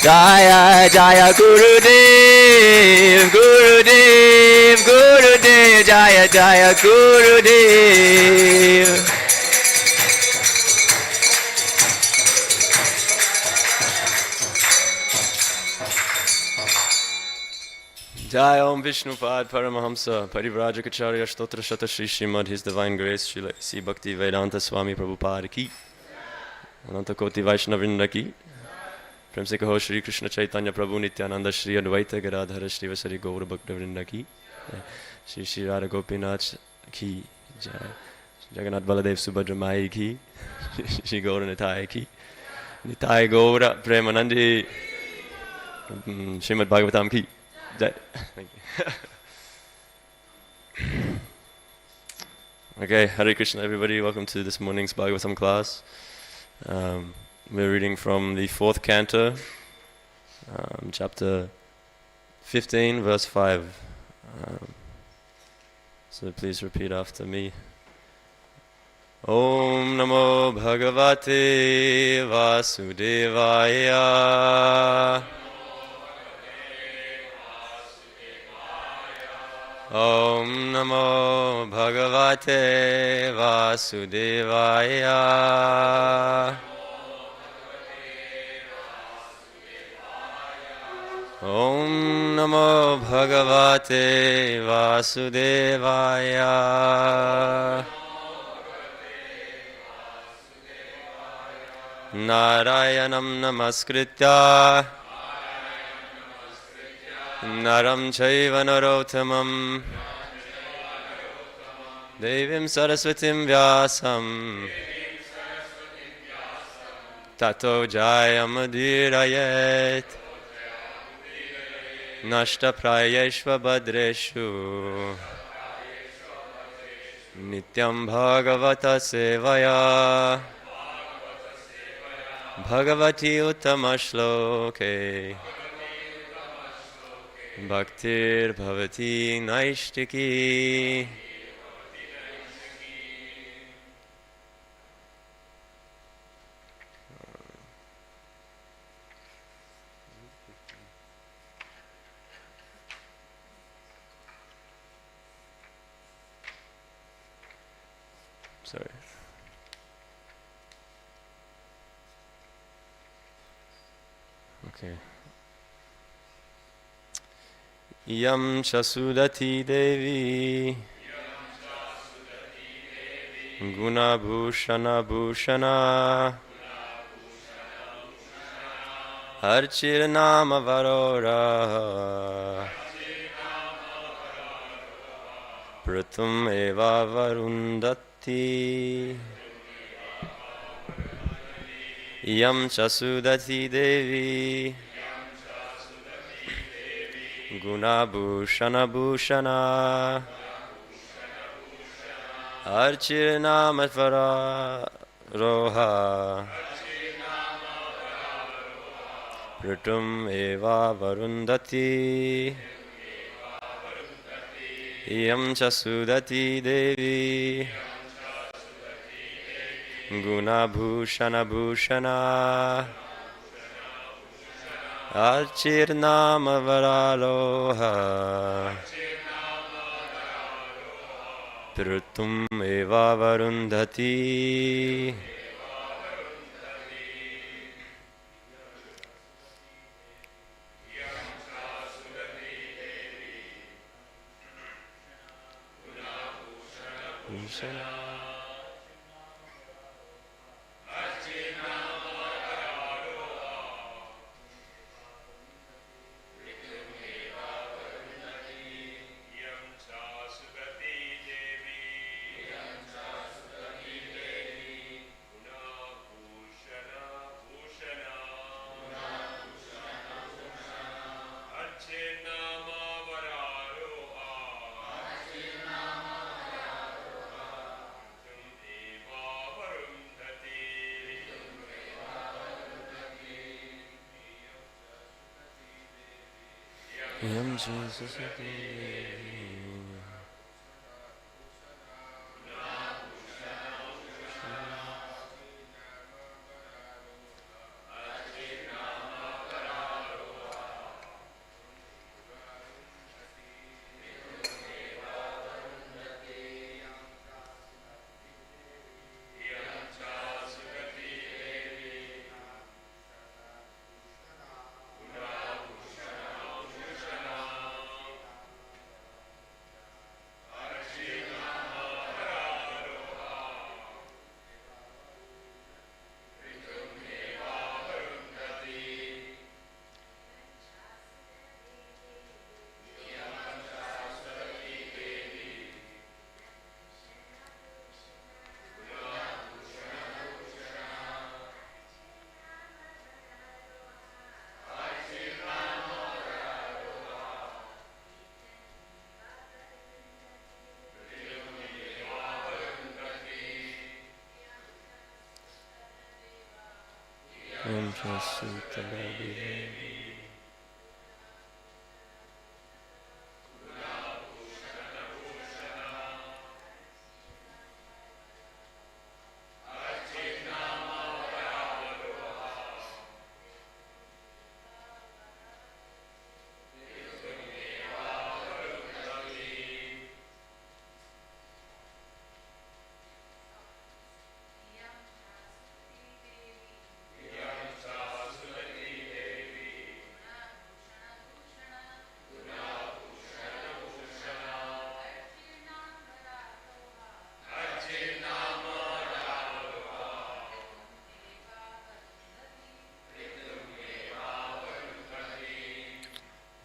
Jaya Jaya Gurudev, Gurudev, Gurudev, Jaya Jaya Gurudev. Jai Om Vishnupad Paramahamsa Parivrajacharya Stotra Shata Shri Srimad His Divine Grace Srila C. Bhakti Vedanta Swami Prabhupada Ki Ananta Koti Vaishnavrinda Ki Prem se kaho Shri Krishna Chaitanya Prabhu Nityananda Shri Advaita Gadadhara Shri Vasari Gaura Bhakta Vrinda Ki Shri Shri Radha Gopinath Ki Jai Jagannath Baladev Subhadra Mai Ki Shri Gaura Nitai Ki Nitai Gaura Premanandi Srimad Bhagavatam Ki Jai. Thank you. Okay, Hare Krishna everybody, welcome to this morning's Bhagavatam class. We're reading from the 4th canto, chapter 15, verse 5. So please repeat after me. Om Namo Bhagavate Vasudevaya. Om Namo Bhagavate Vasudevaya. Om Namo Bhagavate Vasudevaya. Narayanam Namaskritya Naram Chaiva Narottamam Devim Saraswatim Vyasam Tato Jayamudirayet Nashta Prayeshva Badreshu Nityam Bhagavata Sevaya Bhagavati Uttamashloke Bhaktir Bhavati Naishtiki. Sorry. Okay. Yam Chasudati Devi Guna Bhushana Bhushana Archir Nama Varora Pratum Eva Varundati Yam Chasudati Devi Guna Bhushana Bhushana Archir Namatvara Roha Pratum Eva Varundati Yam Chasudati Devi Guna Bhushana Bhushana Archir Nama Varaloha Pratum Eva Varundhati. Yam Jesus Om Shasuta Bhagavad.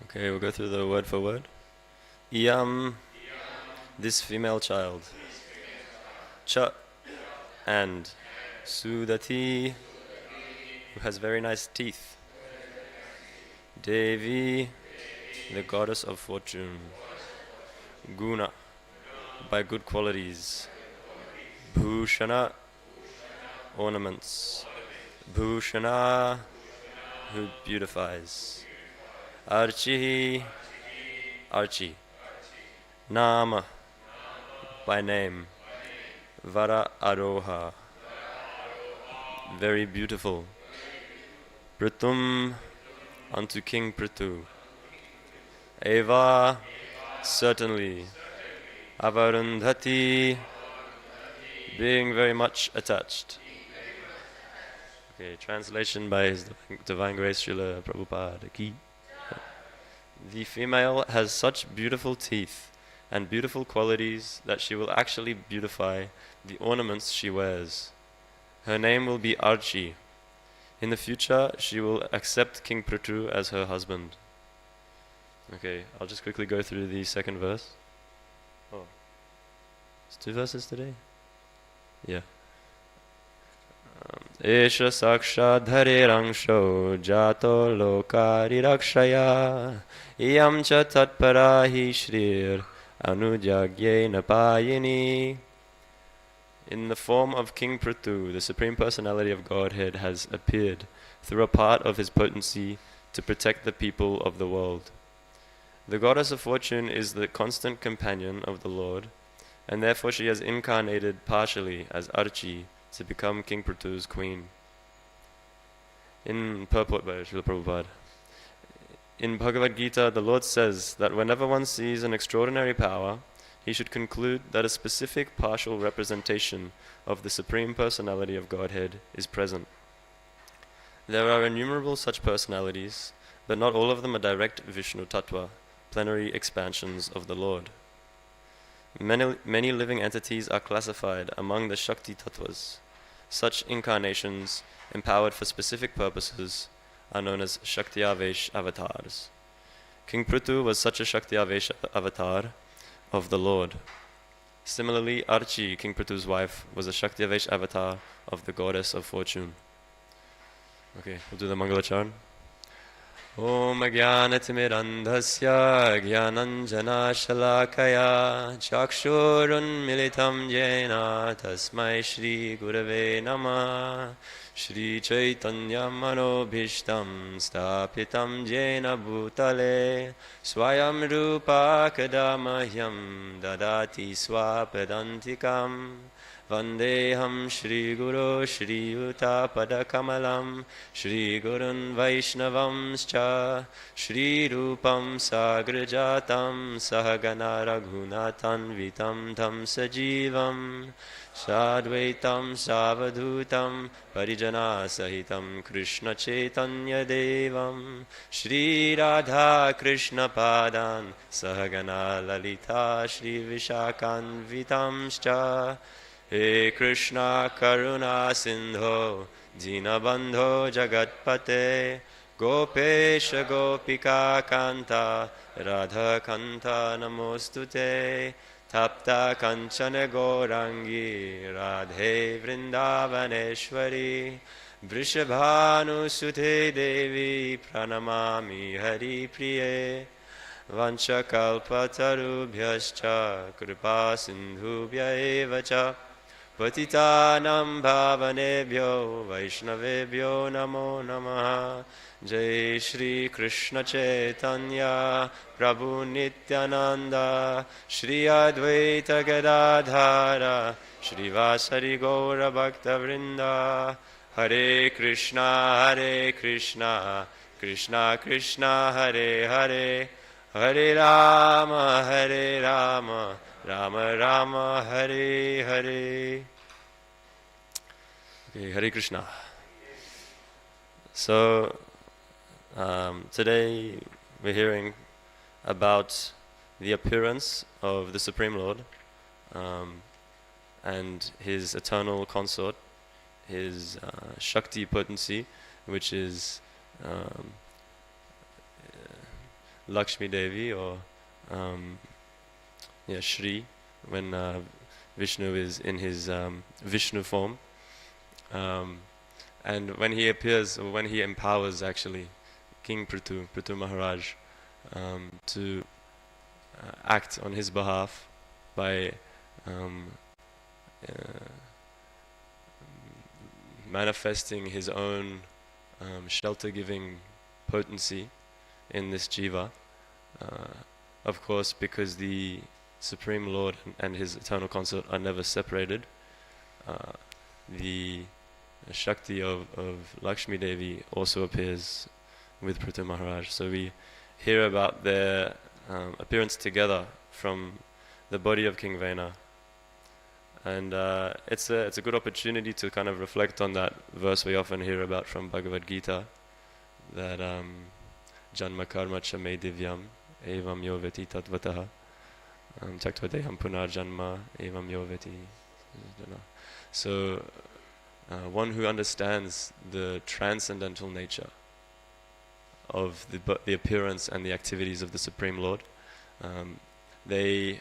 Okay, we'll go through the word for word. Iyam, this female child. Cha, and. Sudati, who has very nice teeth. Devi, the goddess of fortune. Guna, by good qualities. Bhushana, ornaments. Bhushana, who beautifies. Archi, Archi. Nama, by name. Vara Aroha, very beautiful. Pratum, unto King Prithu. Eva, certainly. Avarundhati, being very much attached. Okay, translation by His Divine Grace Srila Prabhupada Ki. The female has such beautiful teeth and beautiful qualities that she will actually beautify the ornaments she wears. Her name will be Archi. In the future, she will accept King Prithu as her husband. Okay, I'll just quickly go through the second verse. Oh, it's 2 verses today? Yeah. Esha saksha dhare jato lokari rakshaya iyam cha tatparahi shrir anujagye napayini. In the form of King Prithu, the Supreme Personality of Godhead has appeared through a part of his potency to protect the people of the world. The Goddess of Fortune is the constant companion of the Lord, and therefore she has incarnated partially as Archi to become King Prithu's queen. In purport by Srila Prabhupada, in Bhagavad Gita, the Lord says that whenever one sees an extraordinary power, he should conclude that a specific partial representation of the Supreme Personality of Godhead is present. There are innumerable such personalities, but not all of them are direct Vishnu Tattva, plenary expansions of the Lord. Many living entities are classified among the Shakti Tattvas. Such incarnations, empowered for specific purposes, are known as Shakti-Avesh avatars. King Prithu was such a Shakti-Avesh avatar of the Lord. Similarly, Archi, King Prithu's wife, was a Shakti-Avesh avatar of the Goddess of Fortune. Okay, we'll do the Mangalacharan. Om Jnanatimirandhasya Jnananjana Shalakaya Chakshurun Militam Jena Tasmai Shri Gurave Namah Shri Chaitanya Manobhishtam Stapitam Jena Bhutale Swayam Rupa Kadamahyam Dadati Swapadantikam Vandeham Shri Guru Shri Yuta Padakamalam Shri Gurun Vaishnavamscha Shri Rupam Sagrajatam Sahagana Raghunatan Vitam Tam Sajivam Sadvaitam Savadhutam Parijana Sahitam Krishna Chaitanya Devam Shri Radha Krishna Padan Sahagana Lalita Shri Vishakan Vitamscha He Krishna Karuna Sindho Dinabandho Jagatpate Gopesha Gopika Kanta Radha Kanta Namostute Tapta Kanchana Gorangi Radhe Vrindavaneshwari Vrishabhanu Sute Devi Pranamami Hari Priye Vanchakalpatarubhyascha Kripa Sindhubhya Evacha Patitanam Bhavanebhyo Vaishnavebhyo Namo Namaha. Jai Shri Krishna Chaitanya Prabhu Nityananda Shri Advaita Gadadhara Shri Vasari Gaura Bhakta Vrinda. Hare Krishna Krishna Krishna Hare Hare, Hare Rama Rama Rama Hare Hare. Okay, Hare Krishna. So today we're hearing about the appearance of the Supreme Lord and his eternal consort, his Shakti potency, which is Lakshmi Devi, or Shri, when Vishnu is in his Vishnu form. And when he appears, or when he empowers actually King Prithu Maharaj to act on his behalf by manifesting his own shelter-giving potency in this jiva, of course, because the Supreme Lord and his eternal consort are never separated. The Shakti of Lakshmi Devi also appears with Prithu Maharaj. So we hear about their appearance together from the body of King Vena. And it's a good opportunity to kind of reflect on that verse we often hear about from Bhagavad Gita, that Janma Karma Cha Me Divyam Evam Yo Veti Tatvataha Taktva Deham Punar Janma Evam Yo Veti. So one who understands the transcendental nature of the appearance and the activities of the Supreme Lord, they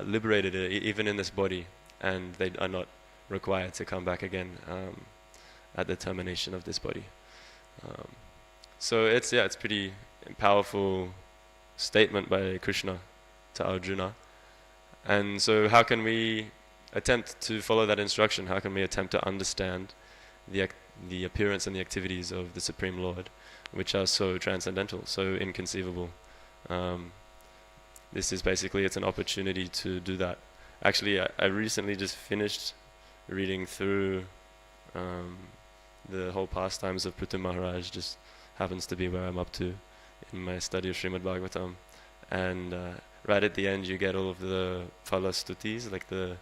liberated it even in this body, and they are not required to come back again at the termination of this body. So it's pretty powerful statement by Krishna to Arjuna. And so how can we attempt to follow that instruction? How can we attempt to understand the appearance and the activities of the Supreme Lord, which are so transcendental, so inconceivable? This is basically, it's an opportunity to do that. Actually, I recently just finished reading through the whole pastimes of Prithu Maharaj. Just happens to be where I'm up to in my study of Srimad Bhagavatam. And right at the end you get all of the phala stutis, like the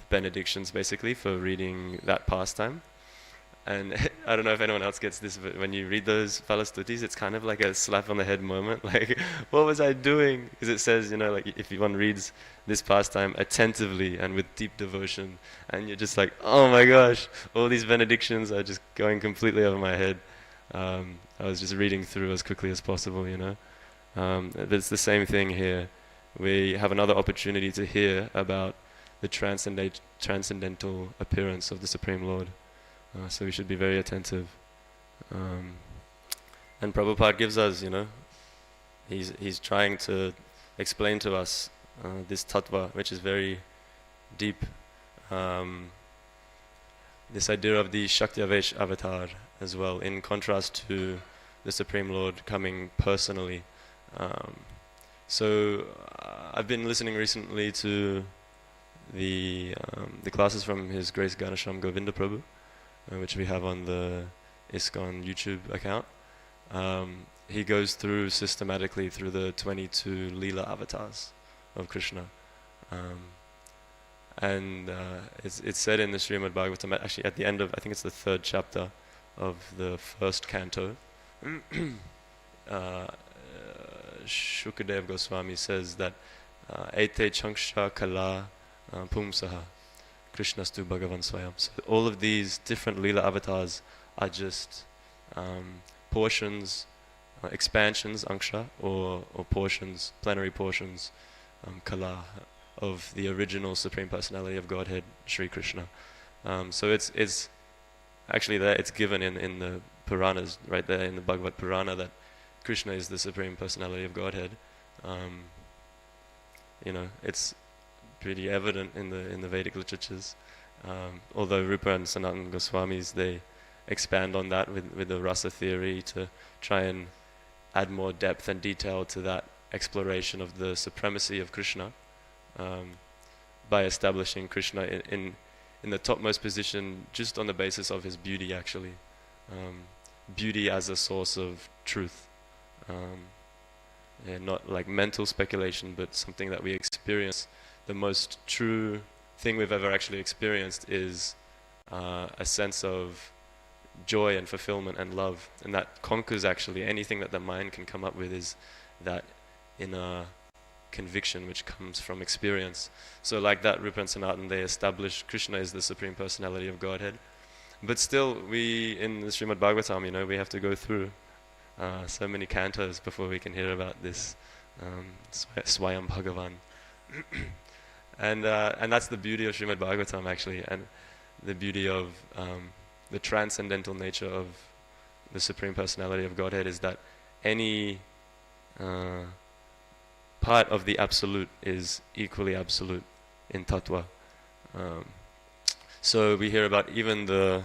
benedictions basically for reading that pastime. And I don't know if anyone else gets this, but when you read those phala stutis, it's kind of like a slap on the head moment, like, what was I doing? Because it says, like if one reads this pastime attentively and with deep devotion, and you're just like, oh my gosh, all these benedictions are just going completely over my head. I was just reading through as quickly as possible, It's the same thing here. We have another opportunity to hear about the transcendental appearance of the Supreme Lord. So we should be very attentive. And Prabhupada gives us, he's trying to explain to us this tattva, which is very deep. This idea of the Shakti Avesh avatar as well, in contrast to the Supreme Lord coming personally. So I've been listening recently to the classes from His Grace Ganesham Govinda Prabhu, which we have on the ISKCON YouTube account. He goes through systematically through the 22 Leela avatars of Krishna. And it's said in the Srimad Bhagavatam, actually at the end of, I think it's the 3rd chapter of the 1st canto, Shukadev Goswami says that Ete Chanksha Kala Pumsaha Krishnastu Bhagavan Swayam. So all of these different Leela avatars are just portions, expansions, anksha, or portions, plenary portions, kala, of the original Supreme Personality of Godhead, Sri Krishna. So it's actually there, it's given in the Puranas, right there in the Bhagavad Purana, that Krishna is the Supreme Personality of Godhead. It's pretty evident in the Vedic literatures. Although Rupa and Sanatana Goswamis, they expand on that with the rasa theory to try and add more depth and detail to that exploration of the supremacy of Krishna, by establishing Krishna in the topmost position just on the basis of his beauty, actually. Beauty as a source of truth. Not like mental speculation, but something that we experience. The most true thing we've ever actually experienced is a sense of joy and fulfillment and love, and that conquers actually anything that the mind can come up with, is that inner conviction which comes from experience. So like that, Rupa and Sanatana, they establish Krishna is the Supreme Personality of Godhead. But still, we, in the Srimad Bhagavatam, we have to go through so many cantos before we can hear about this Swayam Bhagavan. And that's the beauty of Srimad Bhagavatam, actually, and the beauty of the transcendental nature of the Supreme Personality of Godhead is that any part of the Absolute is equally absolute in Tattva. So we hear about even the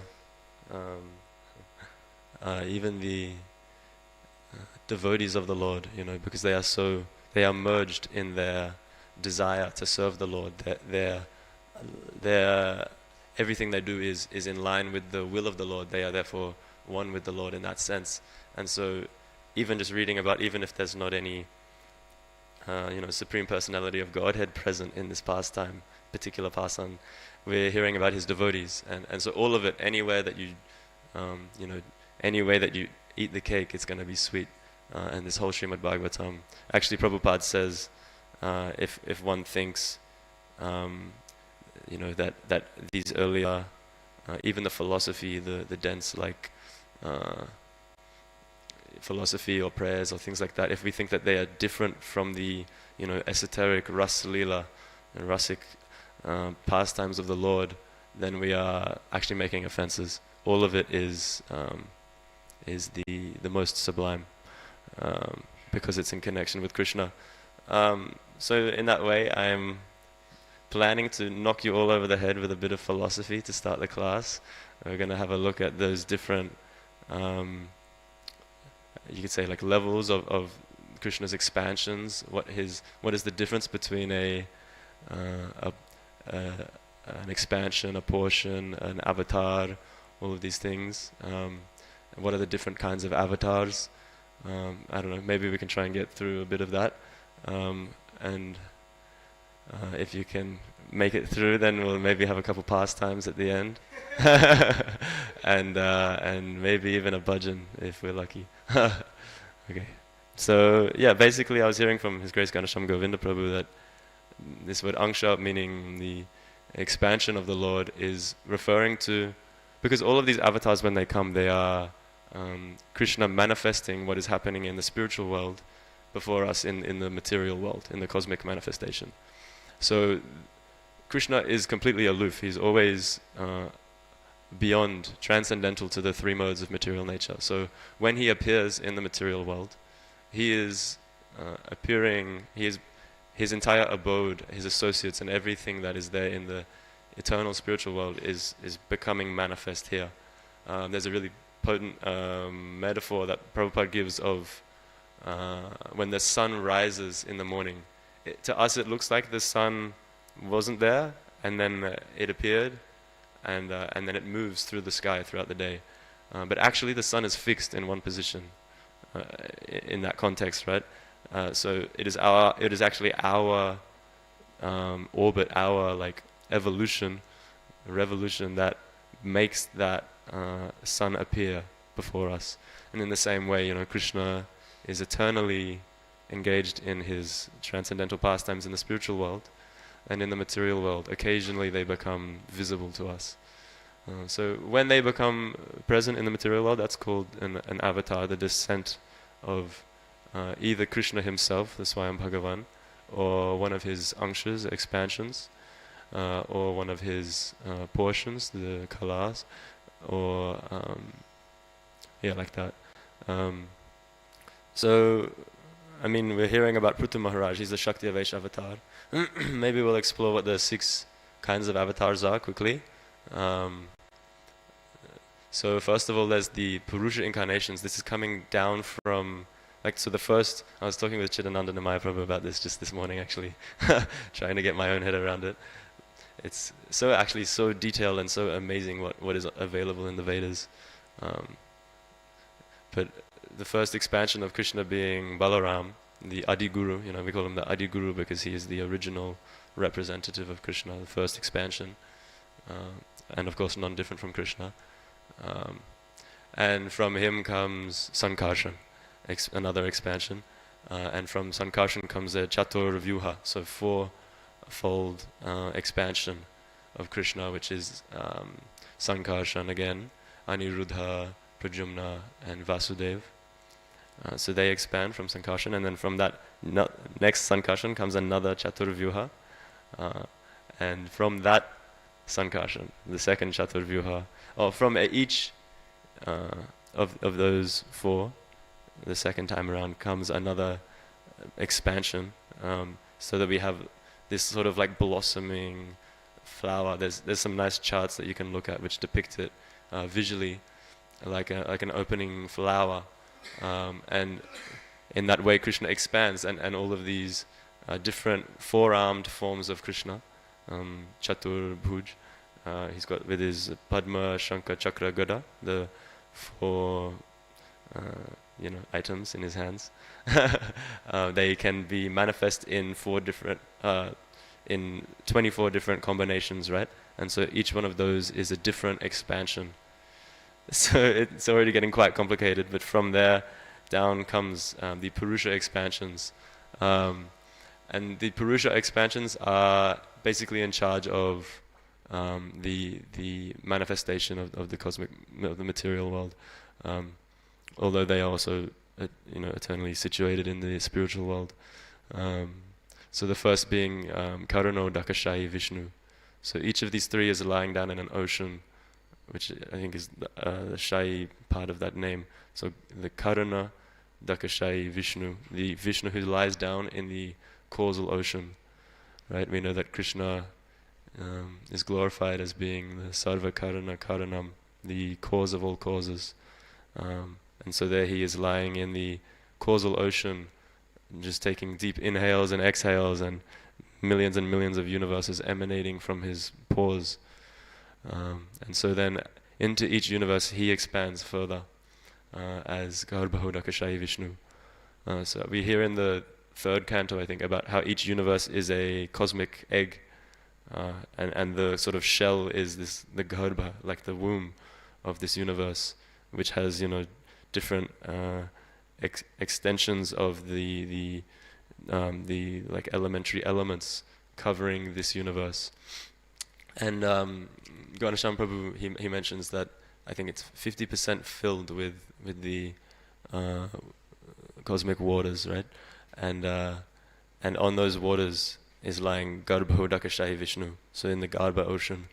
devotees of the Lord, because they are merged in their desire to serve the Lord. Their everything they do is in line with the will of the Lord. They are therefore one with the Lord in that sense. And so, even just reading about, even if there's not any, Supreme Personality of Godhead present in this pastime, particular pastime, we're hearing about his devotees, and so all of it, anywhere that you, any way that you eat the cake, it's going to be sweet. And this whole Srimad Bhagavatam, actually, Prabhupada says, if one thinks, that these earlier, even the philosophy, the dense philosophy or prayers or things like that, if we think that they are different from the esoteric Ras Lila and Rasic pastimes of the Lord, then we are actually making offenses. All of it is the most sublime, because it's in connection with Krishna. So in that way, I'm planning to knock you all over the head with a bit of philosophy to start the class. We're going to have a look at those different, you could say, like levels of Krishna's expansions. What is the difference between an expansion, a portion, an avatar, all of these things. What are the different kinds of avatars? I don't know, maybe we can try and get through a bit of that. And if you can make it through, then we'll maybe have a couple pastimes at the end. And maybe even a bhajan if we're lucky. Okay. So yeah, basically I was hearing from His Grace Ganesham Govinda Prabhu that this word angsha, meaning the expansion of the Lord, is referring to, because all of these avatars, when they come, they are Krishna manifesting what is happening in the spiritual world before us in the material world, in the cosmic manifestation. So Krishna is completely aloof. He's always beyond, transcendental to the three modes of material nature. So when he appears in the material world, he is appearing, his entire abode, his associates and everything that is there in the eternal spiritual world is becoming manifest here. There's a really potent metaphor that Prabhupada gives of when the sun rises in the morning. To us it looks like the sun wasn't there, and then it appeared, and then it moves through the sky throughout the day. But actually the sun is fixed in one position in that context, right? So it is actually our orbit, our evolution, revolution that makes that sun appear before us. And in the same way, Krishna is eternally engaged in his transcendental pastimes in the spiritual world, and in the material world, occasionally they become visible to us. So when they become present in the material world, that's called an avatar, the descent of either Krishna himself, the Swayam Bhagavan, or one of his angshas, expansions, or one of his portions, the kalas, or like that. So I mean, we're hearing about Prithu Maharaj. He's the Shakti Avesh avatar. Maybe we'll explore what the 6 kinds of avatars are quickly. So first of all, there's the Purusha incarnations. This is coming down from, so the first, I was talking with Chidananda Mahaprabhu about this just this morning actually, trying to get my own head around it. It's so detailed and so amazing what is available in the Vedas. But the first expansion of Krishna being Balaram, the Adi Guru, we call him the Adi Guru because he is the original representative of Krishna, the first expansion, and of course non-different from Krishna. And from him comes Sankarshan, another expansion, and from Sankarshan comes the Chatur Vyuha, so 4-fold expansion of Krishna, which is Sankarshan again, Aniruddha, Pradyumna, and Vasudev. So they expand from Sankarshan, and then from that next Sankarshan comes another Chaturvyuha, and from that Sankarshan, the second Chaturvyuha, or from each of those 4, the second time around comes another expansion, so that we have this sort of like blossoming flower. There's some nice charts that you can look at which depict it visually, like an opening flower. And in that way Krishna expands, and all of these different 4-armed forms of Krishna, Chatur Bhuj, he's got with his Padma, Shankha, Chakra, Gada, the 4 items in his hands. They can be manifest in 24 different combinations, right? And so each one of those is a different expansion. So it's already getting quite complicated, but from there down comes the Purusha expansions. And the Purusha expansions are basically in charge of the manifestation of the cosmic, of the material world, although they are also eternally situated in the spiritual world. So the first being Karano Dakashayi Vishnu. So each of these 3 is lying down in an ocean, which I think is the Shayi part of that name. So the Karana Dakashayi Vishnu, the Vishnu who lies down in the causal ocean, right? We know that Krishna is glorified as being the Sarva Karana Karanam, the cause of all causes. And so there he is lying in the causal ocean, just taking deep inhales and exhales, and millions of universes emanating from his pores. And so then into each universe he expands further as Garbhaho Dakashayi Vishnu. So we hear in the 3rd canto, I think, about how each universe is a cosmic egg, and the sort of shell is the Garbha, like the womb of this universe, which has different extensions of the like elementary elements covering this universe. And Ganesham Prabhu, he mentions that I think it's 50% filled with the cosmic waters, right? And on those waters is lying Garbho Dakashayi Vishnu, so in the Garbha ocean.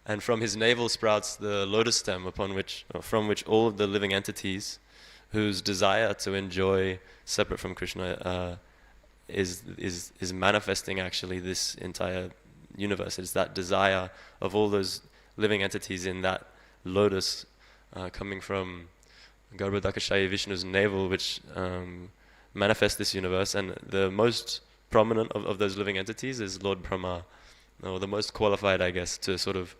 And from his navel sprouts the lotus stem from which all of the living entities whose desire to enjoy separate from Krishna is manifesting actually this entire universe. It's that desire of all those living entities in that lotus coming from Garbha Dakashayi Vishnu's navel, which manifests this universe. And the most prominent of those living entities is Lord Brahma, or the most qualified, I guess, to sort of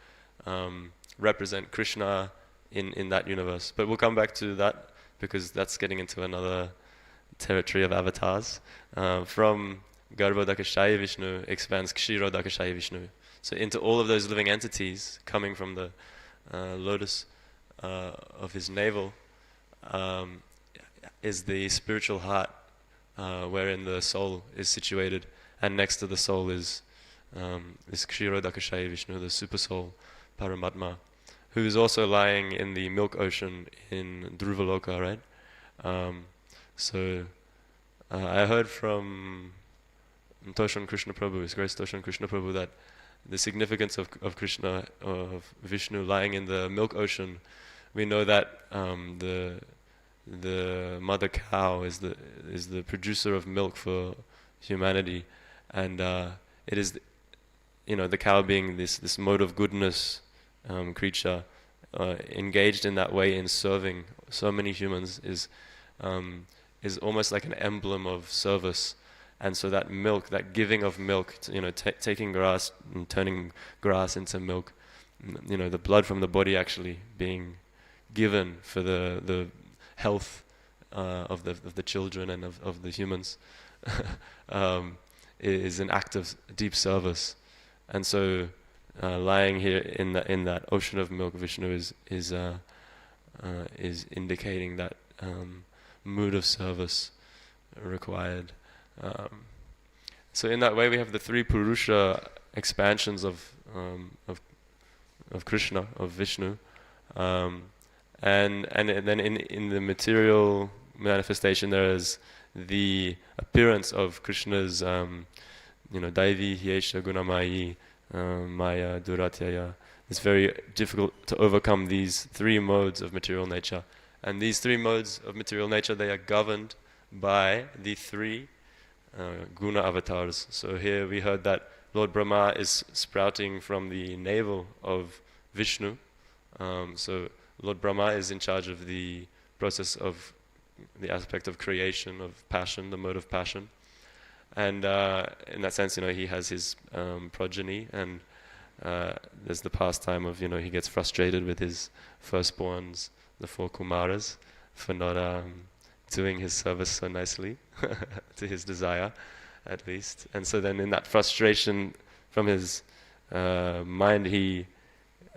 represent Krishna in that universe. But we'll come back to that, because that's getting into another territory of avatars. From Garbha Dakashayi Vishnu expands Kshiro Dakashayi Vishnu. So into all of those living entities coming from the lotus of his navel is the spiritual heart, wherein the soul is situated, and next to the soul is Kshiro Dakashayi Vishnu, the super soul, Paramatma, who is also lying in the milk ocean in Dhruvaloka, right? So I heard from Toshan Krishna Prabhu, His Grace Toshan Krishna Prabhu, that the significance of Krishna, of Vishnu lying in the milk ocean, we know that the mother cow is the producer of milk for humanity, and it is, the cow being this mode of goodness creature, engaged in that way in serving so many humans is almost like an emblem of service. And so that milk, that giving of milk, taking grass and turning grass into milk, the blood from the body actually being given for the health of the children and of the humans, is an act of deep service. And so lying here in that ocean of milk, Vishnu is indicating that mood of service required. So in that way, we have the three Purusha expansions of Krishna, of Vishnu, and then in the material manifestation, there is the appearance of Krishna's, Daivi Hyesha Gunamayi Maya Duratyaya. It's very difficult to overcome these three modes of material nature, and these three modes of material nature, they are governed by the three guna avatars. So here we heard that Lord Brahma is sprouting from the navel of Vishnu. So Lord Brahma is in charge of the process of the aspect of creation, of passion, the mode of passion. And in that sense, he has his progeny, and there's the pastime of, he gets frustrated with his firstborns, the four Kumaras, for not doing his service so nicely to his desire, at least. And so then in that frustration from his mind,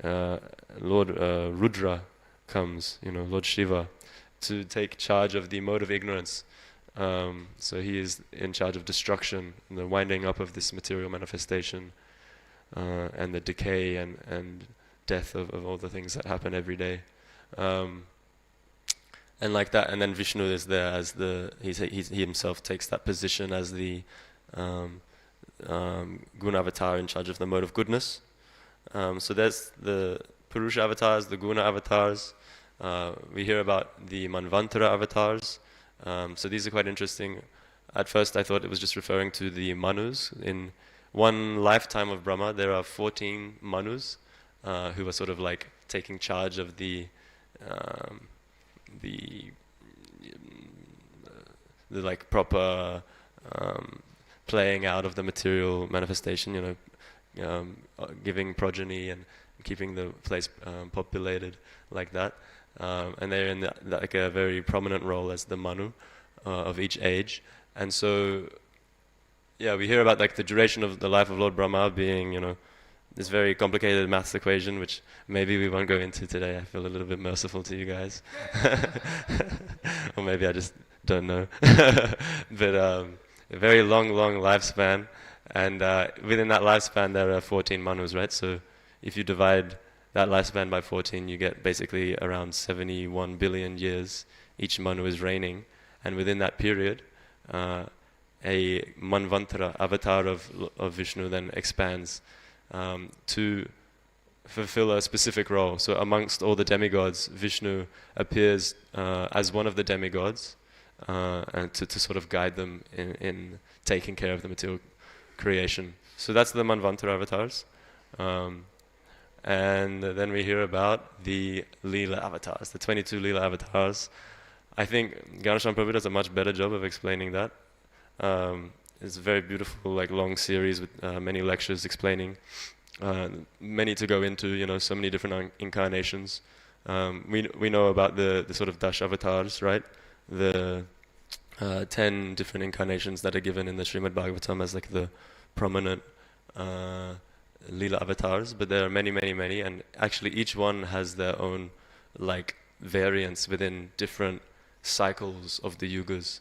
Lord Rudra comes, Lord Shiva, to take charge of the mode of ignorance. So he is in charge of destruction, and the winding up of this material manifestation, and the decay and death of all the things that happen every day. And like that, and then Vishnu is there as he himself takes that position as the guna avatar in charge of the mode of goodness. So there's the Purusha avatars, the guna avatars. We hear about the Manvantara avatars. So these are quite interesting. At first I thought it was just referring to the Manus. In one lifetime of Brahma, there are 14 Manus who are sort of like taking charge of the like proper playing out of the material manifestation, giving progeny and keeping the place populated like that. And they're in like a very prominent role as the Manu of each age. And so, we hear about like the duration of the life of Lord Brahma being, this very complicated maths equation, which maybe we won't go into today. I feel a little bit merciful to you guys. Or maybe I just don't know. But a very long lifespan. And within that lifespan, there are 14 Manus, right? So if you divide that lifespan by 14, you get basically around 71 billion years each Manu is reigning. And within that period, a Manvantara, avatar of Vishnu, then expands to fulfill a specific role. So amongst all the demigods, Vishnu appears as one of the demigods, and to sort of guide them in taking care of the material creation. So that's the Manvantara avatars. And then we hear about the Leela avatars, the 22 Leela avatars. I think Ganesham Prabhu does a much better job of explaining that. It's a very beautiful, like long series with many lectures explaining, many to go into, so many different incarnations. We know about the sort of Dash avatars, right? The 10 different incarnations that are given in the Srimad Bhagavatam as like the prominent Leela avatars, but there are many, and actually each one has their own like variants within different cycles of the yugas.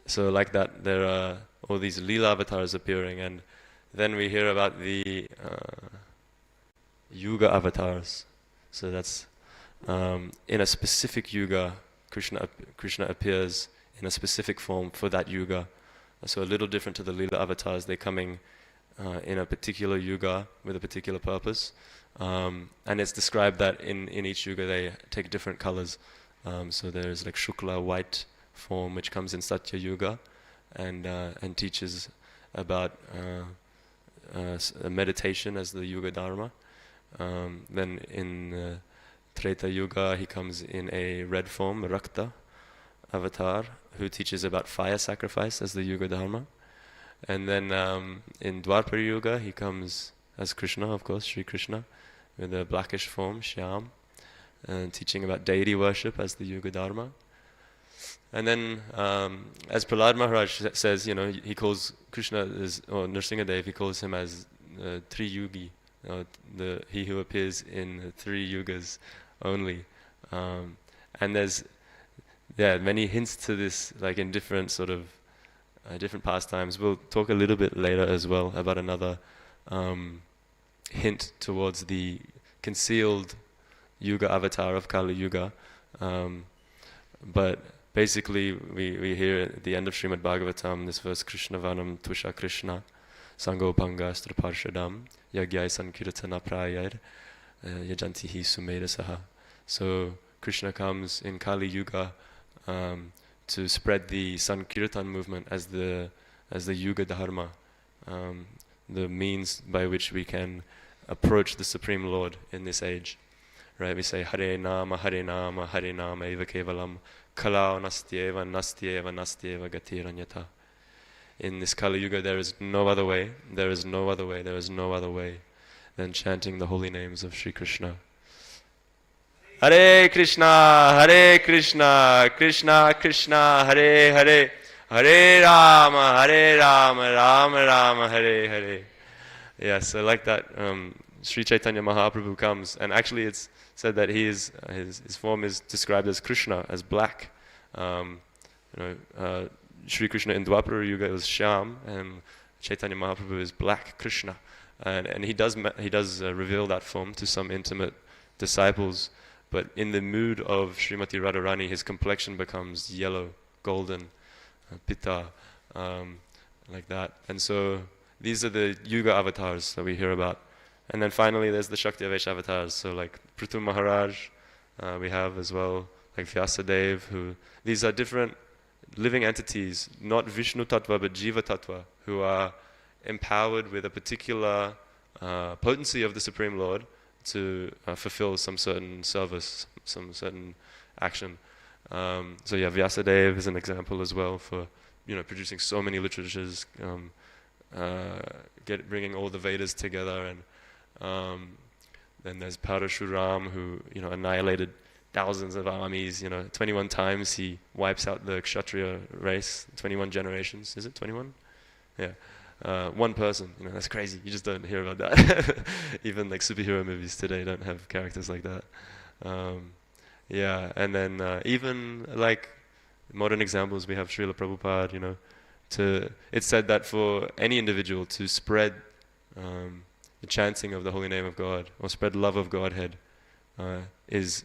So like that, there are all these Leela avatars appearing, and then we hear about the Yuga avatars. So that's in a specific yuga, Krishna appears in a specific form for that yuga. So a little different to the Leela avatars. They're coming in a particular yuga with a particular purpose. And it's described that in each yuga they take different colors. So there's like Shukla, white form, which comes in Satya Yuga, and teaches about meditation as the Yuga Dharma. Then in Treta Yuga, he comes in a red form, Rakta avatar, who teaches about fire sacrifice as the Yuga Dharma. And then in Dwapara Yuga, he comes as Krishna, of course, Sri Krishna, with a blackish form, Shyam, and teaching about deity worship as the Yuga Dharma. And then, as Prahlad Maharaj says, he calls Krishna or Nrsimhadev, he calls him as Tri-yugi, he who appears in 3 yugas only. And there's many hints to this, like in different sort of different pastimes. We'll talk a little bit later as well about another hint towards the concealed Yuga avatar of Kali Yuga. But basically, we hear at the end of Srimad Bhagavatam this verse, Krishna Vanam Tusha Krishna Sangopanga Straparshadam Yagyai Sankirtana Prayar Yajantihi Sumeda Saha. So Krishna comes in Kali Yuga to spread the Sankirtan movement as the Yuga Dharma, the means by which we can approach the Supreme Lord in this age. Right? We say Hare Nama, Hare Nama, Hare Nama Eva Kevalam Kalao Nastyeva, Nastyeva, Nastyeva Gatiranyata. In this Kali Yuga there is no other way, there is no other way, there is no other way than chanting the holy names of Sri Krishna. Hare Krishna, Krishna Krishna, Hare Hare, Hare Rama, Rama Rama, Hare Hare. Yeah, so like that, Sri Chaitanya Mahaprabhu comes, and actually it's said that his form is described as Krishna, as black. Sri Krishna in Dwapara Yuga is Shyam, and Chaitanya Mahaprabhu is black Krishna, and he does reveal that form to some intimate disciples. But in the mood of Srimati Radharani, his complexion becomes yellow, golden, pitta, like that. And so these are the Yuga avatars that we hear about. And then finally there's the Shakti Avesh avatars. So like Prithu Maharaj, we have as well, like Vyasadev, these are different living entities, not Vishnu Tattva but Jiva Tattva, who are empowered with a particular potency of the Supreme Lord to fulfill some certain service, some certain action. So yeah, Vyasadeva is an example as well for producing so many literatures, bringing all the Vedas together, and then there's Parashuram, who annihilated thousands of armies. 21 times he wipes out the Kshatriya race, 21 generations. Is it 21? Yeah. One person, that's crazy. You just don't hear about that. Even like superhero movies today don't have characters like that. And then even like modern examples, we have Srila Prabhupada. It's said that for any individual to spread the chanting of the holy name of God or spread love of Godhead is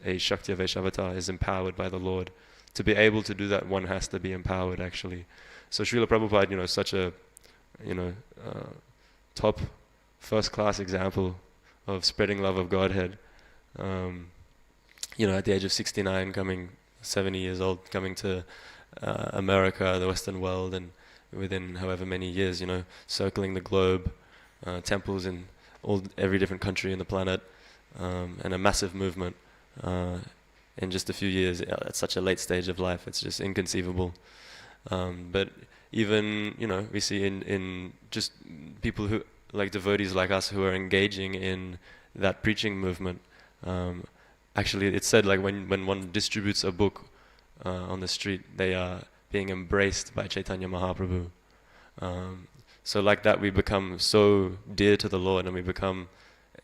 a Shakti Avesh avatar, is empowered by the Lord. To be able to do that, one has to be empowered actually. So Srila Prabhupada, such a top first-class example of spreading love of Godhead. At the age of 69, 70 years old, coming to America, the Western world, and within however many years, circling the globe, temples in every different country in the planet, and a massive movement in just a few years at such a late stage of life. It's just inconceivable. But even, we see in just people who, like devotees like us, who are engaging in that preaching movement. Actually, it's said like when one distributes a book on the street, they are being embraced by Chaitanya Mahaprabhu. So like that, we become so dear to the Lord, and we become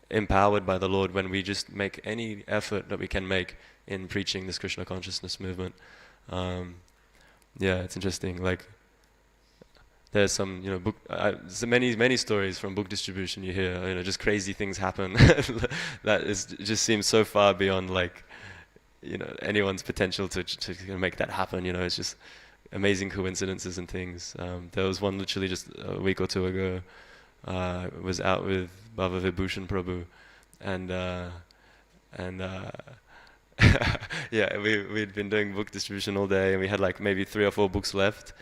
empowered by the Lord when we just make any effort that we can make in preaching this Krishna consciousness movement. It's interesting. Like, there's some, book, so many stories from book distribution you hear. Just crazy things happen that just seems so far beyond like, anyone's potential to make that happen. It's just amazing coincidences and things. There was one literally just a week or two ago. Was out with Bhava Vibhushan Prabhu, and yeah, we'd been doing book distribution all day, and we had like maybe 3 or 4 books left,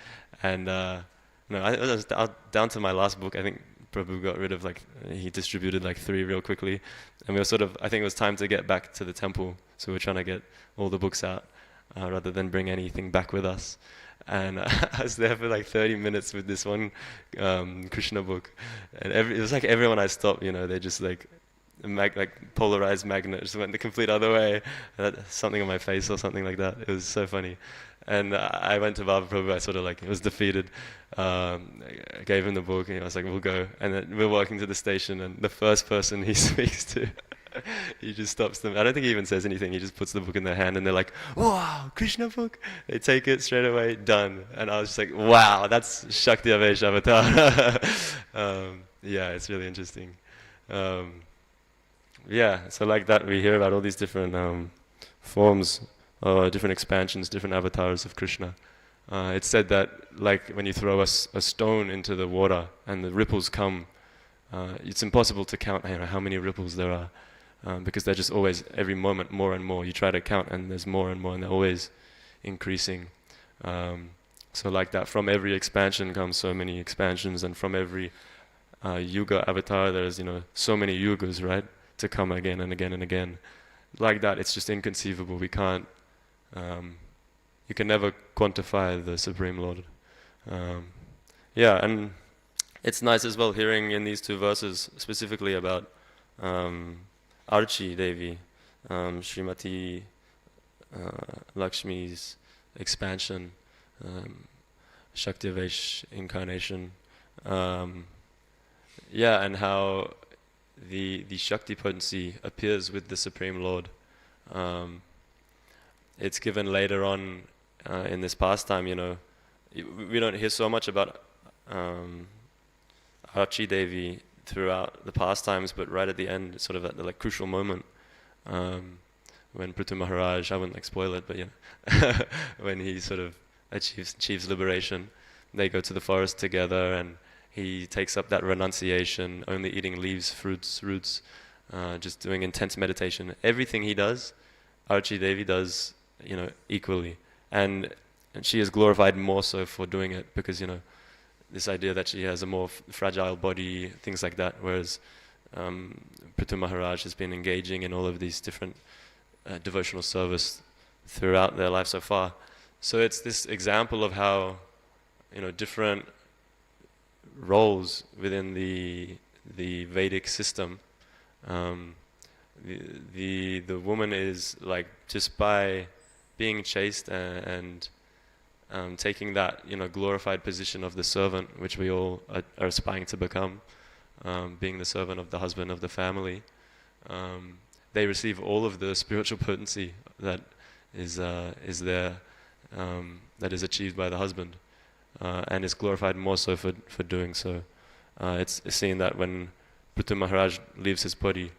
and no, I was down to my last book. I think Prabhu got rid of like he distributed like 3 real quickly, and we were sort of I think it was time to get back to the temple, so we were trying to get all the books out rather than bring anything back with us. And I was there for like 30 minutes with this one Krishna book, and it was like everyone I stopped, they just like like polarized magnet just went the complete other way. Something on my face or something like that. It was so funny. And I went to Baba Prabhu. I sort of like was defeated. I gave him the book, and I was like, "We'll go." And then we're walking to the station, and the first person he speaks to, he just stops them. I don't think he even says anything. He just puts the book in their hand, and they're like, "Wow, Krishna book!" They take it straight away, done. And I was just like, "Wow, that's Shakti Avesh Avatar." Yeah, it's really interesting. Yeah, so like that, we hear about all these different forms, different expansions, different avatars of Krishna. It's said that like when you throw a stone into the water and the ripples come, it's impossible to count how many ripples there are, because they're just always, every moment, more and more. You try to count and there's more and more, and they're always increasing. So like that, from every expansion comes so many expansions, and from every yuga avatar, there's so many yugas, right? To come again and again and again. Like that, it's just inconceivable. We can't, you can never quantify the Supreme Lord. Yeah, and it's nice as well hearing in these 2 verses specifically about Archi Devi, Srimati Lakshmi's expansion, Shaktivesh incarnation. Yeah, and how the Shakti potency appears with the Supreme Lord. It's given later on in this pastime, we don't hear so much about Archi Devi throughout the pastimes, but right at the end, sort of at the crucial moment, when Prithu Maharaj, I wouldn't spoil it, but when he sort of achieves liberation, they go to the forest together, and he takes up that renunciation, only eating leaves, fruits, roots, just doing intense meditation. Everything he does, Archi Devi does, equally. And she is glorified more so for doing it, because, this idea that she has a more fragile body, things like that, whereas Prithu Maharaj has been engaging in all of these different devotional service throughout their life so far. So it's this example of how, different roles within the Vedic system. The woman is like, just by being chaste and taking that glorified position of the servant, which we all are aspiring to become, being the servant of the husband of the family, they receive all of the spiritual potency that is there, that is achieved by the husband. And is glorified more so for doing so. It's seen that when Prithu Maharaj leaves his body,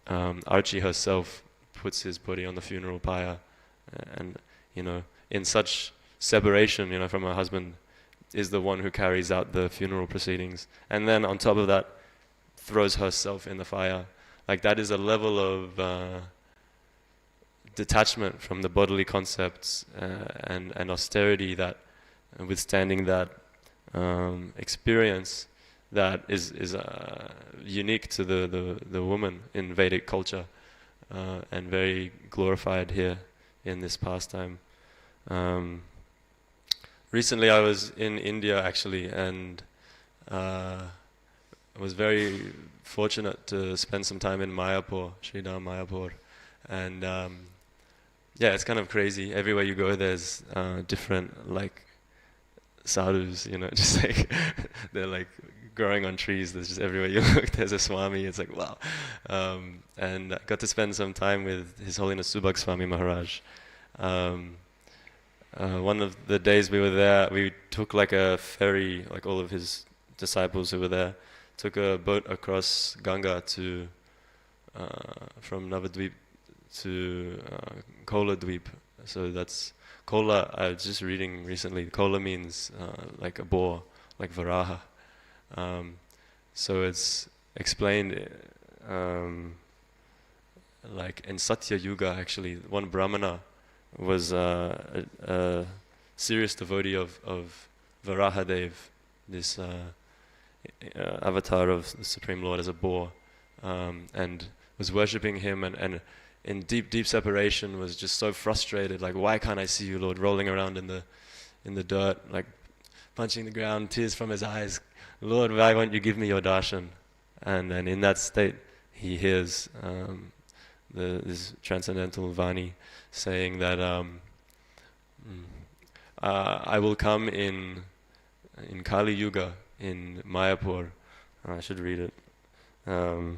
Archi herself puts his body on the funeral pyre, and in such separation, from her husband, is the one who carries out the funeral proceedings, and then on top of that, throws herself in the fire. Like that is a level of detachment from the bodily concepts and austerity that. Withstanding that experience that is unique to the woman in Vedic culture, and very glorified here in this pastime. Recently I was in India actually, and I was very fortunate to spend some time in Mayapur, Sridham Mayapur, and yeah, it's kind of crazy. Everywhere you go there's different sadhus, just like they're like growing on trees. There's just everywhere you look there's a Swami. It's like wow. And I got to spend some time with His Holiness Subhag Swami Maharaj. One of the days we were there, we took like a ferry, like all of his disciples who were there, took a boat across Ganga to from Navadvip to Kola Dweep. So that's Kola. I was just reading recently. Kola means like a boar, like Varaha. So it's explained like in Satya Yuga. Actually, one Brahmana was a serious devotee of Varahadev, this avatar of the Supreme Lord as a boar, and was worshipping him, and in deep separation was just so frustrated, like, why can't I see you, Lord, rolling around in the dirt, like punching the ground, tears from his eyes. Lord, why won't you give me your darshan? And in that state, he hears this transcendental Vani saying that I will come in Kali Yuga, in Mayapur. I should read it. And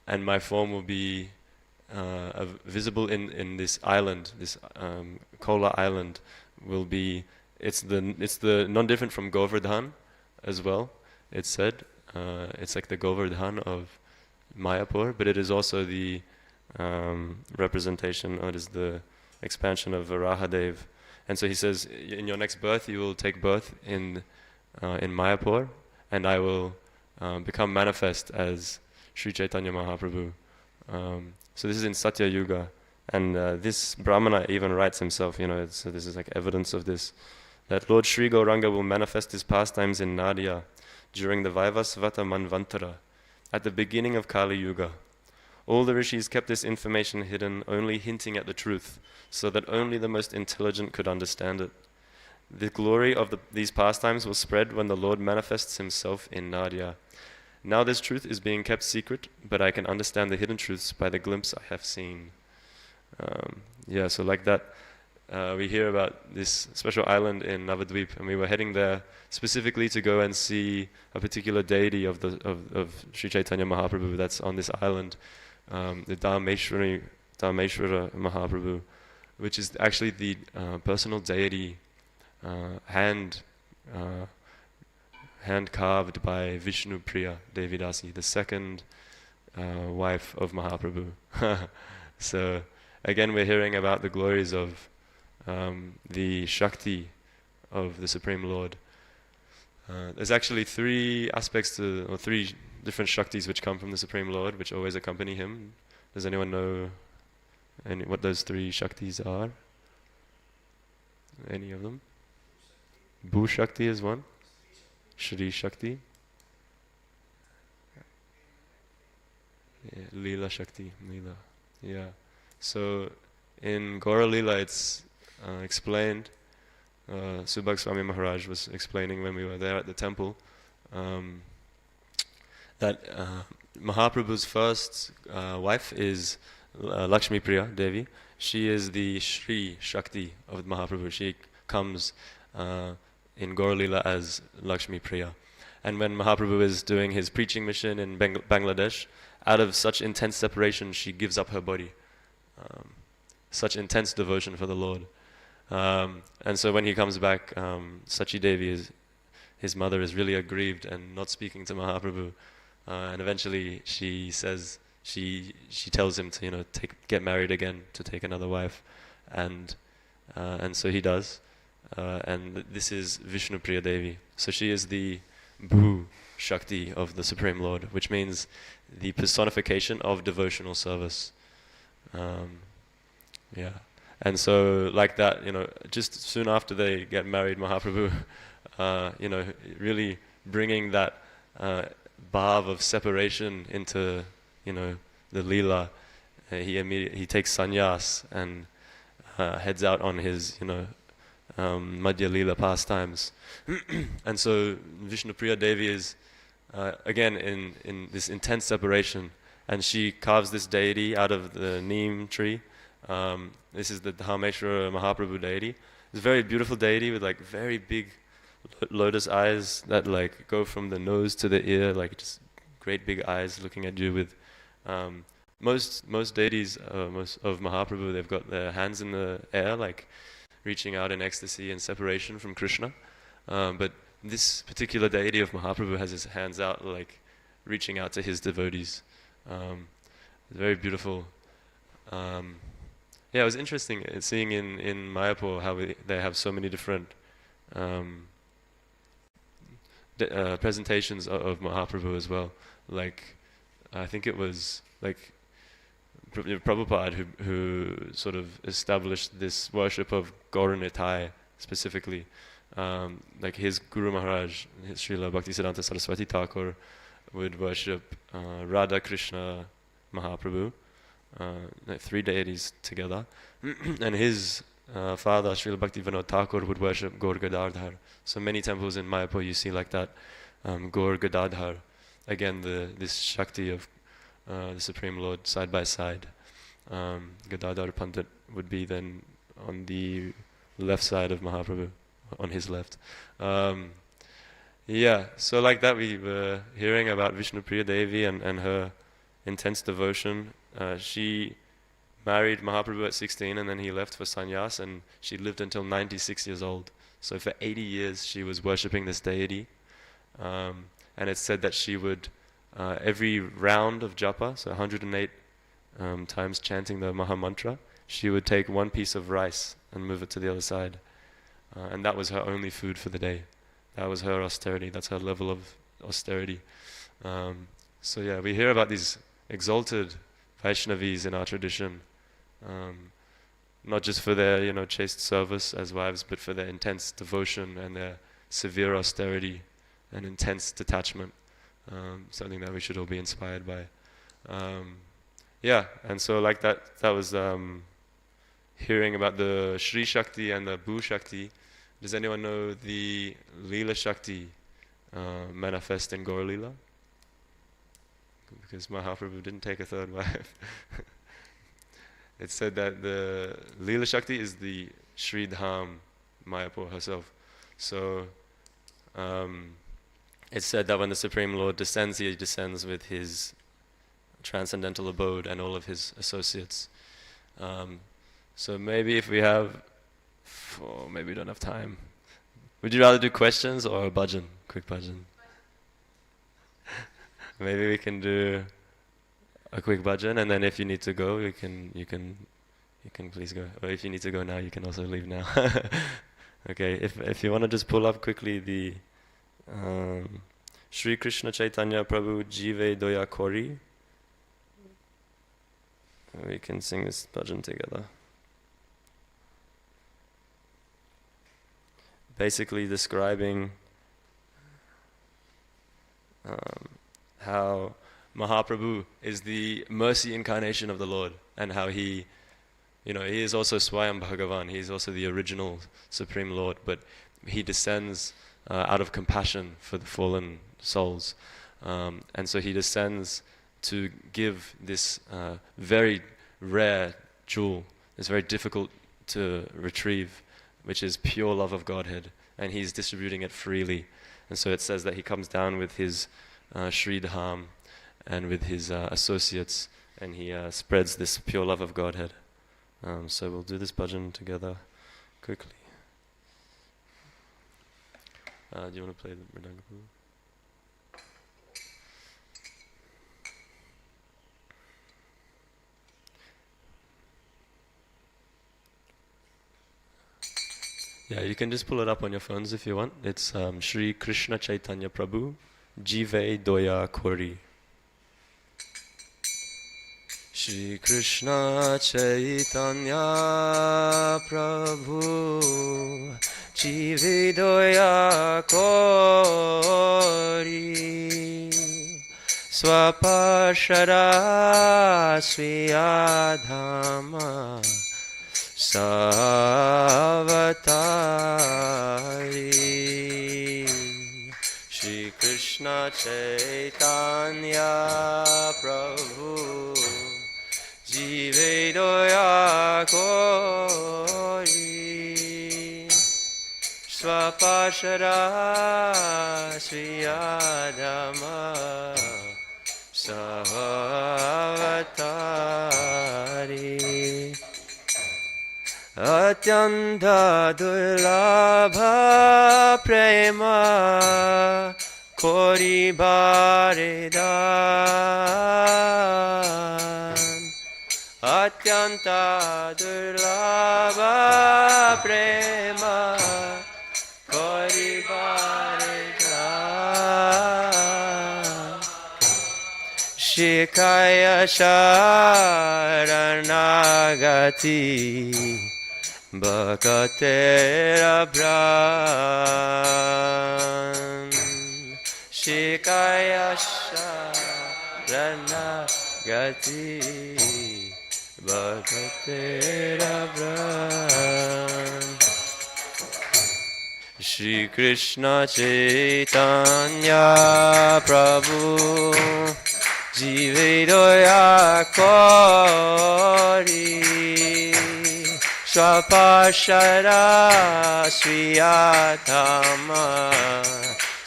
my form will be visible in this island, this Kola island will be. It's the non-different from Govardhan, as well. It's said it's like the Govardhan of Mayapur, but it is also the representation, or it is the expansion of Varahadev. And so he says, in your next birth, you will take birth in Mayapur, and I will become manifest as Sri Chaitanya Mahaprabhu. So this is in Satya Yuga, and this Brahmana even writes himself, so this is like evidence of this, that Lord Sri Gauranga will manifest his pastimes in Nadia during the Vaivasvata Manvantara, at the beginning of Kali Yuga. All the rishis kept this information hidden, only hinting at the truth, so that only the most intelligent could understand it. The glory of these pastimes will spread when the Lord manifests himself in Nadia. Now this truth is being kept secret, but I can understand the hidden truths by the glimpse I have seen. So like that, we hear about this special island in Navadvip, and we were heading there specifically to go and see a particular deity of Sri Chaitanya Mahaprabhu that's on this island, the Dhameshwara Mahaprabhu, which is actually the personal deity hand carved by Vishnu Priya Devidasi, the second wife of Mahaprabhu. So again, we're hearing about the glories of the Shakti of the Supreme Lord. There's actually three different Shaktis which come from the Supreme Lord, which always accompany him. Does anyone know what those three Shaktis are? Any of them? Bhu Shakti is one. Shri Shakti. Yeah, Leela Shakti. Leela. Yeah. So in Gaura Leela it's explained, Subhag Swami Maharaj was explaining when we were there at the temple, that Mahaprabhu's first wife is Lakshmi Priya Devi. She is the Shri Shakti of Mahaprabhu. She comes in Gaura Leela as Lakshmi Priya. And when Mahaprabhu is doing his preaching mission in Bangladesh, out of such intense separation, she gives up her body. Such intense devotion for the Lord. And so when he comes back, Sachi Devi, his mother, is really aggrieved and not speaking to Mahaprabhu. And eventually she says, she tells him to get married again, to take another wife, and so he does. And this is Vishnu Priya Devi. So she is the Bhu Shakti of the Supreme Lord, which means the personification of devotional service. And so like that, just soon after they get married, Mahaprabhu, really bringing that bhav of separation into, the Leela, he takes sannyas and heads out on his, Madhya Leela pastimes. And so Vishnu Priya Devi is, again, in this intense separation, and she carves this deity out of the neem tree. This is the Dhameshwara Mahaprabhu deity. It's a very beautiful deity with like very big lotus eyes that like go from the nose to the ear, like just great big eyes looking at you with most deities most of Mahaprabhu, they've got their hands in the air, like reaching out in ecstasy and separation from Krishna. But this particular deity of Mahaprabhu has his hands out, like reaching out to his devotees. It's very beautiful. It was interesting seeing in Mayapur how they have so many different presentations of Mahaprabhu as well. Like, I think it was like Prabhupada who sort of established this worship of Gauranitai specifically. Like his Guru Maharaj, his Srila Bhaktisiddhanta Saraswati Thakur, would worship Radha Krishna Mahaprabhu, like 3 deities together, and his father Srila Bhakti Vinod Thakur would worship Gaur Gadadhar. So many temples in Mayapur you see like that, Gaur Gadadhar, again this Shakti of the Supreme Lord side by side. Gadadhar Pandit would be then on the left side of Mahaprabhu, on his left. Yeah, so like that we were hearing about Vishnupriya Devi and her intense devotion. She married Mahaprabhu at 16 and then he left for sannyas, and she lived until 96 years old. So for 80 years she was worshipping this deity. And it's said that she would, every round of japa, so 108 times chanting the Maha Mantra, she would take one piece of rice and move it to the other side. And that was her only food for the day. That was her austerity. That's her level of austerity. So yeah, we hear about these exalted Vaishnavis in our tradition, not just for their chaste service as wives, but for their intense devotion and their severe austerity and intense detachment. Something that we should all be inspired by. Yeah, and so like that was hearing about the Shri Shakti and the Bhu Shakti. Does anyone know the Leela Shakti manifest in Gaur Leela? Because Mahaprabhu didn't take a third wife. It's said that the Leela Shakti is the Sri Dham Mayapur herself. So it's said that when the Supreme Lord descends, he descends with his transcendental abode and all of his associates. So maybe if we have, maybe we don't have time. Would you rather do questions or a bhajan? Quick bhajan. Maybe we can do a quick bhajan, and then if you need to go, you can please go. Or if you need to go now, you can also leave now. Okay. If you want to just pull up quickly the Shri Krishna Chaitanya Prabhu Jive Doya Kori, we can sing this bhajan together. Basically describing how Mahaprabhu is the mercy incarnation of the Lord, and how he is also Swayam Bhagavan. He is also the original Supreme Lord, but he descends out of compassion for the fallen souls, and so he descends to give this very rare jewel. It's very difficult to retrieve, which is pure love of Godhead, and he's distributing it freely. And so it says that he comes down with his Sri Dham and with his associates, and he spreads this pure love of Godhead. So we'll do this bhajan together quickly. Do you want to play the Mridanga? Yeah, you can just pull it up on your phones if you want. It's Shri Krishna Chaitanya Prabhu Jive Doya Kori. Shri Krishna Chaitanya Prabhu Jive Doya Kori Swapashara Swiyadhama Savatari. Shri Krishna Chaitanya Prabhu Jive Doya Kori Swapashara Swiyadhama Savatari. Atyanta durlabha prema kori baridan. Atyanta durlabha prema kori baridan. Shikaya Sharanagati Bhakta Edward Shikaya Sharanagati Bhakta Edward Shri Krishna Chaitanya Prabhu Jivedoya Kori Swapashara Sriyatama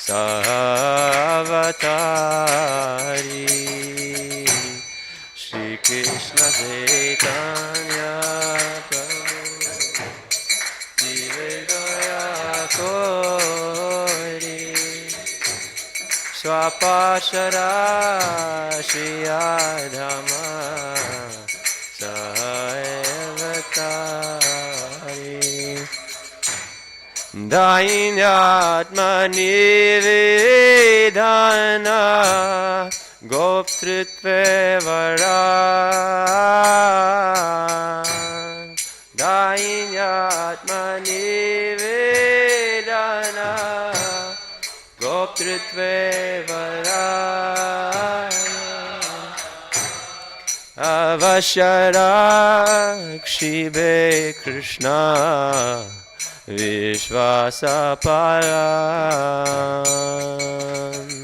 Savatari Shri Krishna Chaitanya Prabhu Jivedoya Kori Swapashara Sriyadhama Savatari Dainyatmani Vedana Goptritve Vara Dainyatmani Vedana Goptritve Avasharakshibhe Krishna Vishvasaparam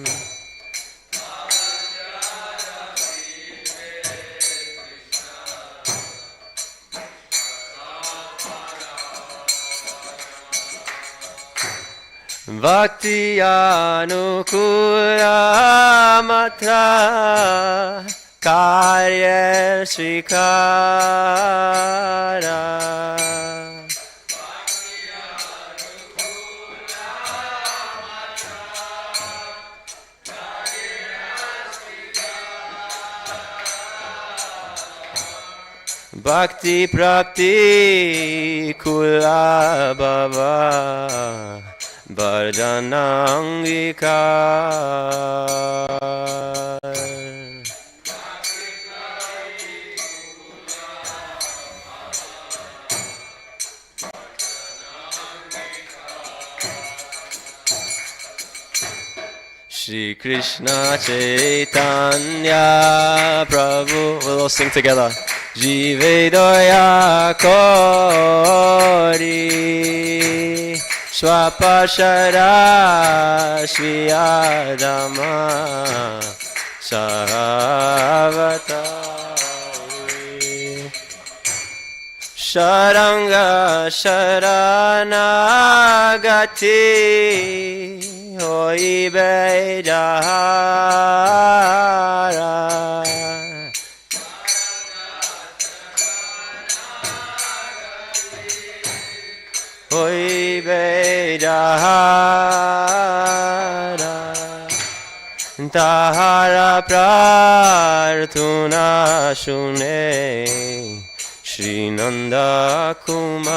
Bhakti Anukula Matra Karya Svikara Bhakti Prapti Kula Bhava Bhajanangikar Shri Krishna Chaitanya Prabhu. We'll all sing together. Jivedoya Kori Swapashara Sriyadhama Savatari Sharanga Sharanagati Hoi Bejahara Hoi Bejahara Tahara Prarthuna Shune Shri Nanda Kumar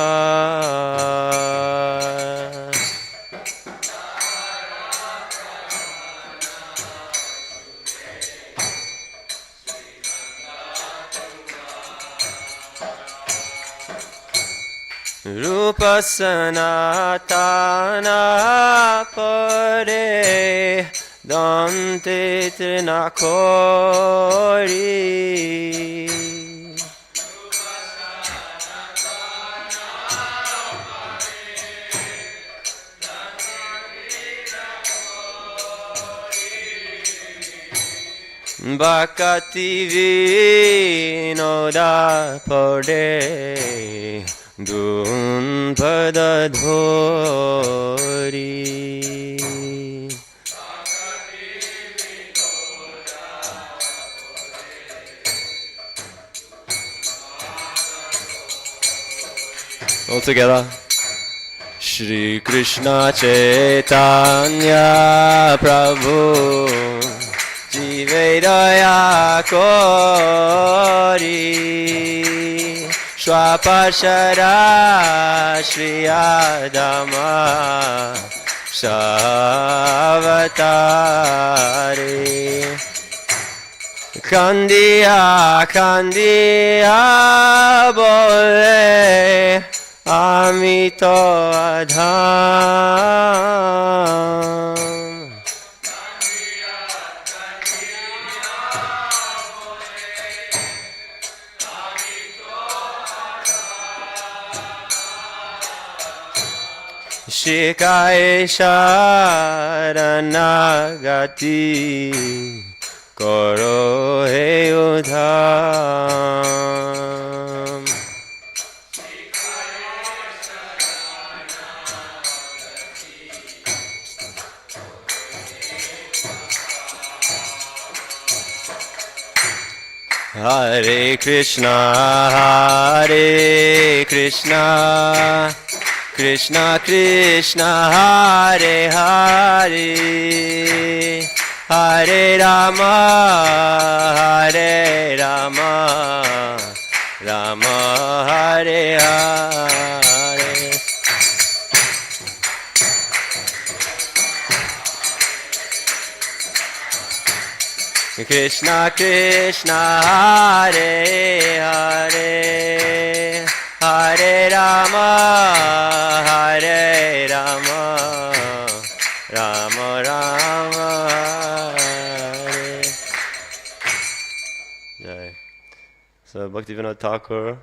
Rupa Sanatana Pare Dante Trinakori Bhakati Vinoda Pare Dun Pada Dhori all together. Shri Krishna Chaitanya Prabhu Jivedaya Kori Swapashara Sriyadhama Savatari Kandiya, Kandiya bole, Amito Adham. Shikai Sharanagati Koro He Udham. Hare Krishna, Hare Krishna, Krishna Krishna, Hare Hare, Hare Rama, Hare Rama, Rama Hare Hare. Krishna Krishna, Hare Hare, Hare Rama, Hare Rama, Rama Rama, Hare. Jai. So Bhaktivinoda Thakur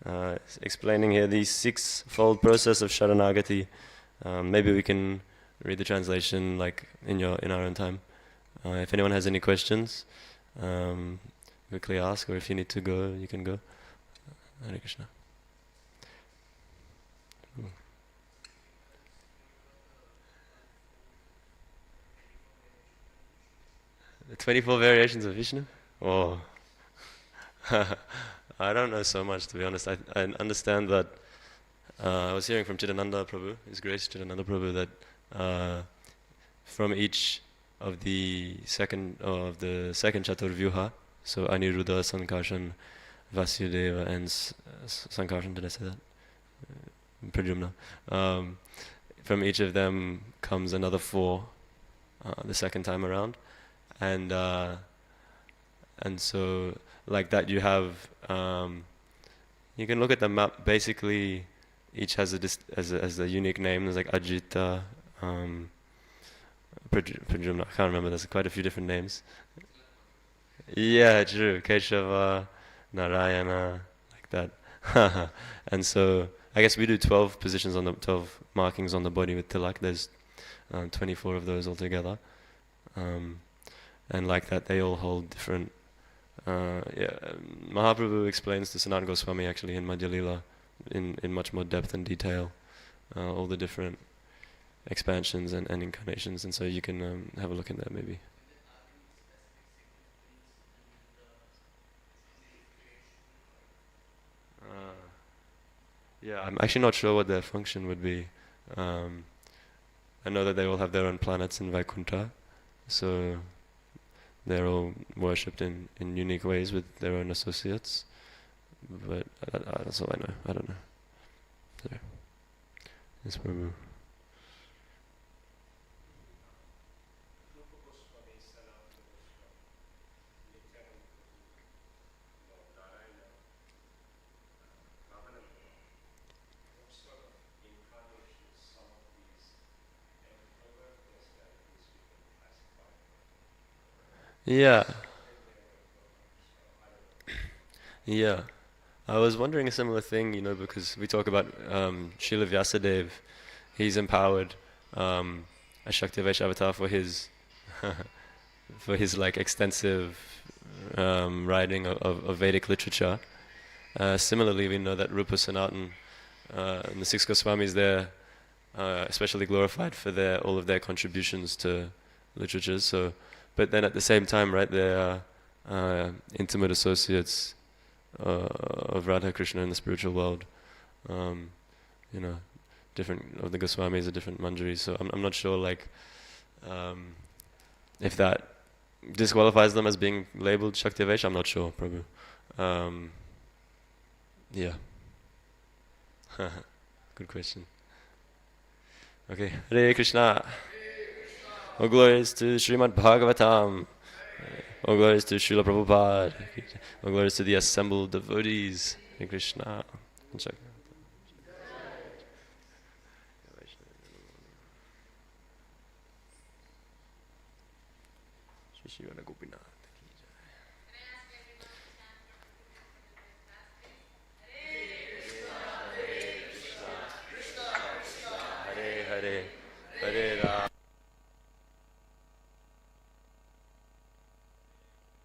is explaining here the six-fold process of Sharanagati. Maybe we can read the translation like in our own time. If anyone has any questions, quickly ask, or if you need to go, you can go. Hare Krishna. The 24 variations of Vishnu? Oh. I don't know so much, to be honest. I understand that I was hearing from Chidananda Prabhu, His Grace Chidananda Prabhu, that from each of the second Chaturvyuha, so Aniruddha, Sankarshan, Vasudeva, and Sankarshan, did I say that? Pradyumna. From each of them comes another four the second time around, and so like that you have you can look at the map. Basically, each has a unique name. There's like Ajita, Pradyumna. I can't remember. There's quite a few different names. Yeah, true. Keshava, Narayana, like that. And so I guess we do 12 positions on the 12 markings on the body with tilak. There's 24 of those altogether, and like that they all hold different. Mahaprabhu explains to Sanatana Goswami actually in Madhya Lila in much more depth and detail all the different expansions and incarnations, and so you can have a look in that maybe. Yeah, I'm actually not sure what their function would be. I know that they all have their own planets in Vaikuntha, so they're all worshipped in unique ways with their own associates. But that's all I know. I don't know. There. Yes, Prabhu. Yeah. Yeah. I was wondering a similar thing, because we talk about Srila Vyasadeva. He's empowered a Shakti Vaishya avatar for his like extensive writing of Vedic literature. Similarly, we know that Rupa Sanatan and the six Goswamis, they're especially glorified for all of their contributions to literatures. So, but then at the same time, right, they're intimate associates of Radha Krishna in the spiritual world. Different of the Goswamis are different manjaris. So I'm not sure, like, if that disqualifies them as being labeled Shakti Vaishya. I'm not sure, Prabhu. Yeah. Good question. Okay, Hare Krishna. All glories to Srimad Bhagavatam. All glories to Srila Prabhupada. All glories to the assembled devotees. Hare Krishna. Hare Hare, Hare Rama.